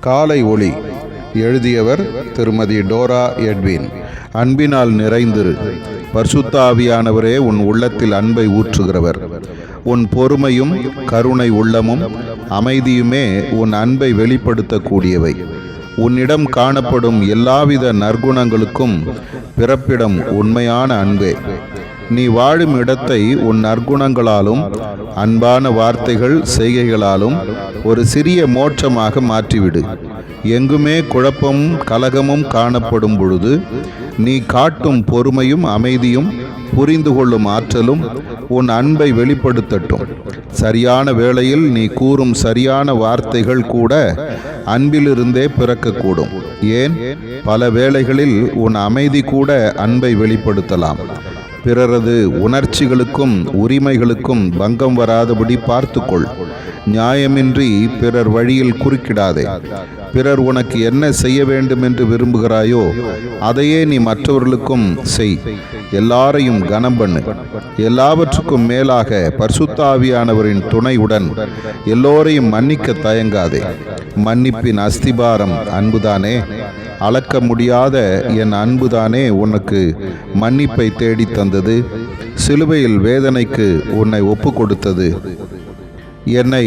காலை ஒளி. எழுதியவர் திருமதி டோரா எட்வின். அன்பினால் நிறைந்திரு. பரிசுத்த ஆவியானவரே உன் உள்ளத்தில் அன்பை ஊற்றுகிறவர். உன் பொறுமையும் கருணை உள்ளமும் அமைதியுமே உன் அன்பை வெளிப்படுத்தக்கூடியவை. உன்னிடம் காணப்படும் எல்லாவித நற்குணங்களுக்கும் பிறப்பிடம் உண்மையான அன்பே. நீ வாழும் இடத்தை உன் நற்குணங்களாலும் அன்பான வார்த்தைகள் செய்கைகளாலும் ஒரு சிறிய மோட்சமாக மாற்றிவிடு. எங்குமே குழப்பமும் கலகமும் காணப்படும் பொழுது நீ காட்டும் பொறுமையும் அமைதியும் புரிந்து கொள்ளும் ஆற்றலும் உன் அன்பை வெளிப்படுத்தட்டும். சரியான வேளையில் நீ கூறும் சரியான வார்த்தைகள் கூட அன்பிலிருந்தே பிறக்கக்கூடும். ஏன், பல வேளைகளில் உன் அமைதி கூட அன்பை வெளிப்படுத்தலாம். பிறரது உணர்ச்சிகளுக்கும் உரிமைகளுக்கும் பங்கம் வராதபடி பார்த்துக்கொள். நியாயமின்றி பிறர் வழியில் குறுக்கிடாதே. பிறர் உனக்கு என்ன செய்ய வேண்டும் என்று விரும்புகிறாயோ அதையே நீ மற்றவர்களுக்கும் செய். எல்லாரையும் கனம் பண்ணு. எல்லாவற்றுக்கும் மேலாக பரிசுத்த ஆவியானவரின் துணையுடன் எல்லோரையும் மன்னிக்க தயங்காதே. மன்னிப்பின் அஸ்திபாரம் அன்புதானே. அளக்க முடியாத என் அன்புதானே உனக்கு மன்னிப்பை தேடி தந்தது. சிலுவையில் வேதனைக்கு உன்னை ஒப்பு கொடுத்தது. என்னை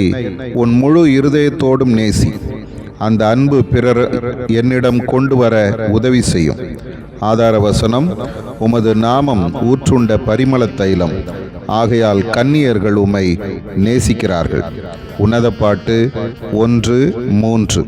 உன் முழு இருதயத்தோடும் நேசி. அந்த அன்பு பிறர் என்னிடம் கொண்டு வர உதவி செய்யும். ஆதார வசனம், உமது நாமம் ஊற்றுண்ட பரிமள தைலம், ஆகையால் கன்னியர்கள் உம்மை நேசிக்கிறார்கள். உன்னத பாட்டு 1:3.